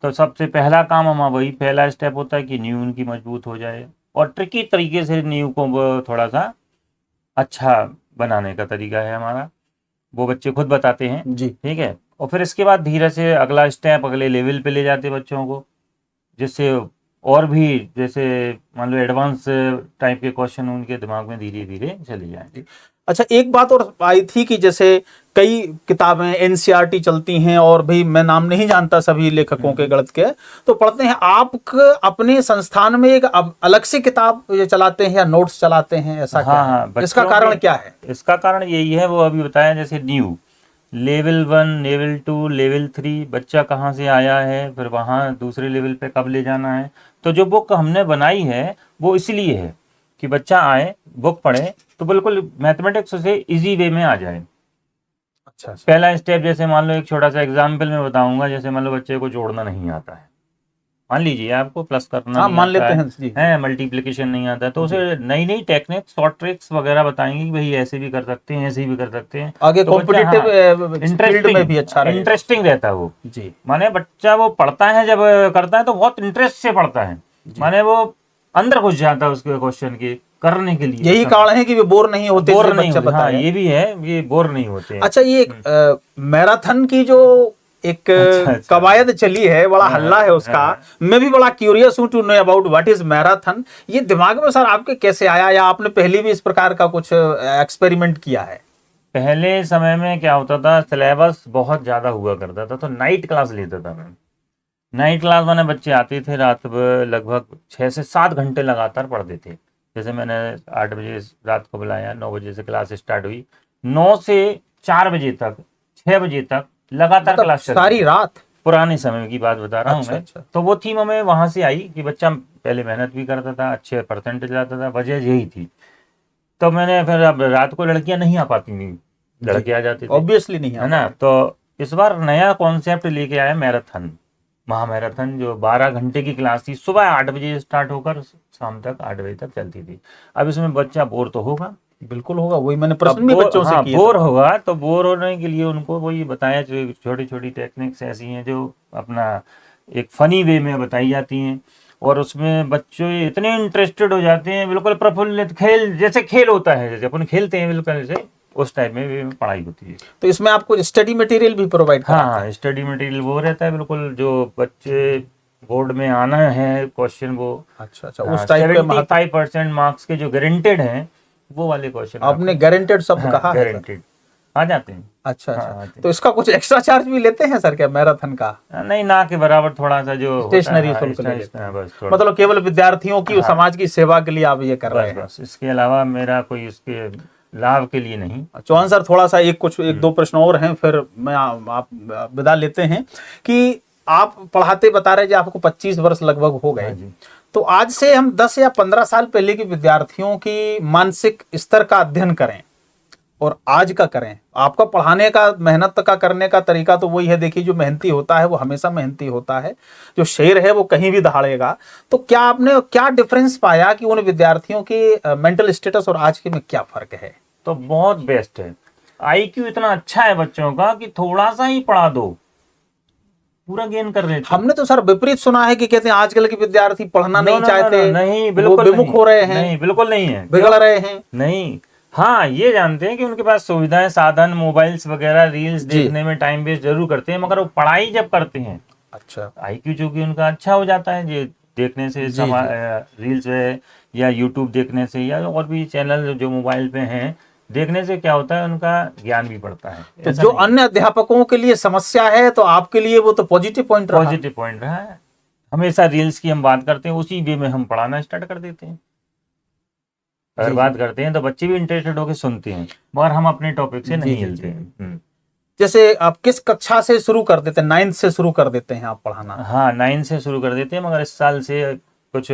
तो सबसे पहला काम हमारा वही पहला स्टेप होता है कि नींव उनकी मजबूत हो जाए, और ट्रिकी तरीके से नींव को थोड़ा सा अच्छा बनाने का तरीका है हमारा, वो बच्चे खुद बताते हैं जी। ठीक है। और फिर इसके बाद धीरे से अगला स्टेप अगले लेवल पे ले जाते बच्चों को, जिससे और भी जैसे मान लो एडवांस टाइप के क्वेश्चन उनके दिमाग में धीरे धीरे चले जाएंगे। अच्छा, एक बात और आई थी कि जैसे कई किताबें NCERT चलती हैं और भी मैं नाम नहीं जानता सभी लेखकों के गणित के, तो पढ़ते हैं। आप अपने संस्थान में एक अलग से किताब ये चलाते हैं या नोट्स चलाते हैं, ऐसा क्या है? हाँ, इसका कारण क्या है? इसका कारण यही है, वो अभी बताया, जैसे न्यू लेवल 1, लेवल 2, लेवल 3 बच्चा कहाँ से आया है, फिर वहाँ दूसरे लेवल पे कब ले जाना है। तो जो बुक हमने बनाई है वो इसलिए है कि बच्चा आए, बुक पढ़े, तो बिल्कुल मैथमेटिक्स से इजी वे में आ जाए। अच्छा। पहला स्टेप, जैसे मान लो एक छोटा सा एग्जाम्पल मैं बताऊंगा, जैसे मान लो बच्चे को जोड़ना नहीं आता है, मान लीजिए आपको प्लस करना हाँ, नहीं मान आता लेते है, हैं जी। है मल्टीप्लिकेशन नहीं आता है, तो उसे नई नई टेक्निक, शॉर्ट ट्रिक्स वगैरह बताएंगे कि भाई ऐसे भी कर सकते हैं, ऐसे भी कर सकते हैं। आगे तो बच्चा, कॉम्पिटिटिव फील्ड में भी अच्छा रहेगा। इंटरेस्टिंग रहता है वो जी। माने बच्चा वो पढ़ता है, जब करता है तो बहुत इंटरेस्ट से पढ़ता है, माने वो अंदर घुस जाता है उसके क्वेश्चन के करने के लिए। यही कारण है कि वे बोर नहीं होते, बोर जैसे नहीं बच्चा होते, हाँ, बताया। ये भी है, ये बोर नहीं होते हैं। अच्छा, ये मैराथन की जो एक अच्छा। कवायद चली है, बड़ा हल्ला है उसका, मैं भी बड़ा क्यूरियस हूं to know about what is marathon. ये दिमाग में सर आपके कैसे आया, या आपने पहले भी इस प्रकार का कुछ एक्सपेरिमेंट किया है? पहले समय में क्या होता था, सिलेबस बहुत ज्यादा हुआ करता था, तो नाइट क्लास लेता था मैं। नाइट क्लास माने बच्चे आते थे रात लगभग 6 से 7 घंटे लगातार पढ़ते थे। जैसे मैंने 8 बजे रात को बुलाया, 9 बजे से क्लास स्टार्ट हुई, 9 से 4 बजे तक, 6 बजे तक लगातार क्लास चलती, सारी रात? पुराने समय की बात बता रहा हूँ मैं। अच्छा। तो वो थीम हमें वहां से आई कि बच्चा पहले मेहनत भी करता था, अच्छे परसेंटेज लाता था, वजह यही थी। तो मैंने फिर, अब रात को लड़कियां नहीं आ पाती थी, लड़के आ जाते थे, ऑब्वियसली नहीं है ना। तो इस बार नया कॉन्सेप्ट लेके आया मैराथन, महामैराथन, जो 12 घंटे की क्लास थी, सुबह 8 बजे स्टार्ट होकर शाम तक 8 बजे तक चलती थी। अब इसमें बच्चा बोर तो होगा, बिल्कुल होगा, वही मैंने प्रश्न भी बच्चों से किया। बोर होगा, तो बोर होने के लिए उनको वही बताया, जो छोटी छोटी टेक्निक्स ऐसी हैं जो अपना एक फनी वे में बताई जाती हैं। और उसमें बच्चे इतने इंटरेस्टेड हो जाते हैं, बिल्कुल प्रफुल्लित, खेल जैसे खेल होता है, जैसे अपन खेलते हैं बिल्कुल जैसे उस टाइप में भी पढ़ाई होती है। तो इसमें आपको स्टडी मटेरियल भी प्रोवाइड कराते हैं? हाँ, स्टडी मटेरियल वो रहता है बिल्कुल, जो बच्चे बोर्ड में आना है क्वेश्चन वो, अच्छा, उस टाइप के 75% मार्क्स के जो गारंटेड हैं वो वाले क्वेश्चन। आपने गारंटेड शब्द कहा है? गारंटेड आ जाते हैं। अच्छा, हाँ, तो इसका कुछ एक्स्ट्रा चार्ज भी लेते हैं सर क्या मैराथन का? नहीं, ना के बराबर थोड़ा सा जो स्टेशनरी होता है, शुल्क ले लेते हैं। बस थोड़ा। मतलब केवल विद्यार्थियों की और समाज की सेवा के लिए आप ये कर रहे हैं? बस इसके अलावा मेरा कोई इसके लाभ के लिए नहीं। चौहान सर, थोड़ा सा एक दो प्रश्न और हैं, फिर मैं आप विदा लेते हैं कि आप पढ़ाते बता रहे हैं आपको 25 वर्ष लगभग हो गए, तो आज से हम 10 या 15 साल पहले के विद्यार्थियों की मानसिक स्तर का अध्ययन करें और आज का करें, आपका पढ़ाने का, मेहनत का करने का तरीका तो वही है। देखिए, जो मेहनती होता है वो हमेशा मेहनती होता है, जो शेर है वो कहीं भी दहाड़ेगा। तो क्या आपने क्या डिफरेंस पाया कि उन विद्यार्थियों के मेंटल स्टेटस और आज के में क्या फर्क है? तो बहुत बेस्ट है, IQ इतना अच्छा है बच्चों का कि थोड़ा सा ही पढ़ा दो पूरा गेन कर लेते। हमने तो सर विपरीत सुना है कि कहते हैं आजकल के विद्यार्थी पढ़ना नहीं नो, चाहते, नहीं, वो बिल्कुल विमुख हो रहे हैं, नहीं, बिल्कुल नहीं है, बिगड़ रहे हैं। नहीं, हाँ, ये जानते हैं कि उनके पास सुविधाएं, साधन, मोबाइल्स वगैरह, रील्स देखने में टाइम वेस्ट जरूर करते हैं, मगर वो पढ़ाई जब करते हैं, अच्छा, IQ चूंकि उनका अच्छा हो जाता है ये देखने से, रील्स है या यूट्यूब देखने से या और भी चैनल जो मोबाइल पे हैं देखने से क्या होता है, उनका ज्ञान भी बढ़ता है। तो जो अन्य अध्यापकों के लिए समस्या है, तो आपके लिए वो तो पॉजिटिव पॉइंट रहा। पॉजिटिव पॉइंट रहा है। हमेशा रील्स की हम बात करते हैं, उसी वे में हम पढ़ाना स्टार्ट कर देते हैं। अगर बात करते हैं तो बच्चे भी इंटरेस्टेड होकर सुनते हैं, मगर हम अपने टॉपिक से नहीं हिलते हैं। जैसे आप किस कक्षा से शुरू कर देते हैं? 9th से शुरू कर देते हैं आप पढ़ाना? हाँ, 9 से शुरू कर देते हैं, मगर इस साल से कुछ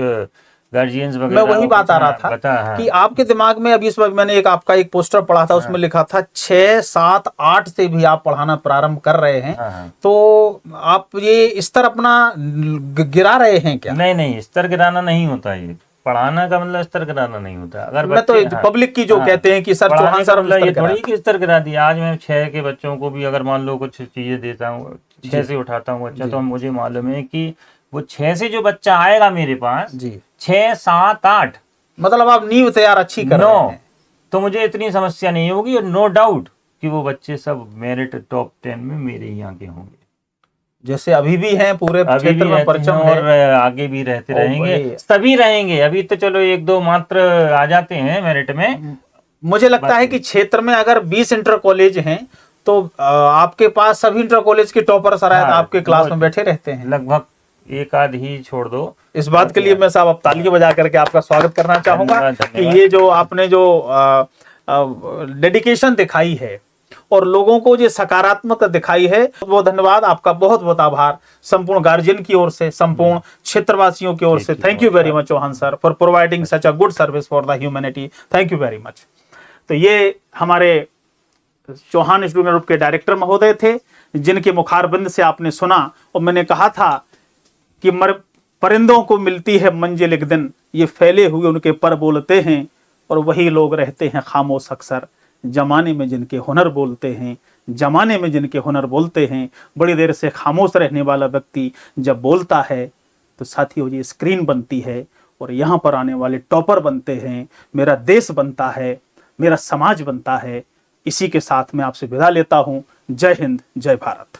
गार्जियंस मैं वगैरह, वही बात आ रहा था कि आपके दिमाग में अभी इस वक्त मैंने आपका एक पोस्टर पढ़ा था, उसमें लिखा था 6, 7, 8 से भी आप पढ़ाना प्रारंभ कर रहे हैं। तो आप ये स्तर अपना गिरा रहे हैं क्या? नहीं, स्तर गिराना नहीं होता, ये पढ़ाना का मतलब स्तर गिराना नहीं होता। अगर मैं तो पब्लिक की जो कहते हैं कि सर चौहान सर मतलब ये थोड़ी कि स्तर गिरा दिया। आज मैं 6 के बच्चों को भी अगर मान लो कुछ चीजें देता हूँ, 6 से उठाता हूँ, अच्छा, तो मुझे मालूम है कि वो 6 से जो बच्चा आएगा मेरे पास, 6, 7, 8, मतलब आप नींव तैयार अच्छी कर रहे हैं, तो मुझे इतनी समस्या नहीं होगी। और नो डाउट कि वो बच्चे सब मेरिट टॉप 10 में मेरे यहाँ के होंगे, जैसे अभी भी हैं पूरे क्षेत्र में परचम है, और आगे भी रहते रहेंगे, सभी रहेंगे। अभी तो चलो 1-2 मात्र आ जाते हैं मेरिट में। मुझे लगता है कि क्षेत्र में अगर 20 इंटर कॉलेज हैं तो आपके पास सभी इंटर कॉलेज के टॉपर शायद आपके क्लास में बैठे रहते हैं। लगभग एक आध ही छोड़ दो। इस बात के लिए मैं साहब अब तालियां बजा करके आपका स्वागत करना चाहूंगा कि ये जो आपने जो डेडिकेशन दिखाई है और लोगों को जो सकारात्मक दिखाई है, बहुत धन्यवाद आपका, बहुत बहुत आभार संपूर्ण गार्जियन की ओर से, संपूर्ण क्षेत्रवासियों की ओर से। Thank you very much Chauhan sir for providing such a good service for the humanity. Thank you very much. तो ये हमारे चौहान स्टूडेंट ग्रुप के डायरेक्टर महोदय थे, जिनके मुखारबिंद से आपने सुना। और मैंने कहा था कि परिंदों को मिलती है मंजिल एक दिन, ये फैले हुए उनके पर बोलते हैं, और वही लोग रहते हैं खामोश अक्सर, जमाने में जिनके हुनर बोलते हैं, जमाने में जिनके हुनर बोलते हैं। बड़ी देर से खामोश रहने वाला व्यक्ति जब बोलता है तो साथियों ये स्क्रीन बनती है, और यहाँ पर आने वाले टॉपर बनते हैं, मेरा देश बनता है, मेरा समाज बनता है। इसी के साथ मैं आपसे विदा लेता हूँ। जय हिंद, जय भारत।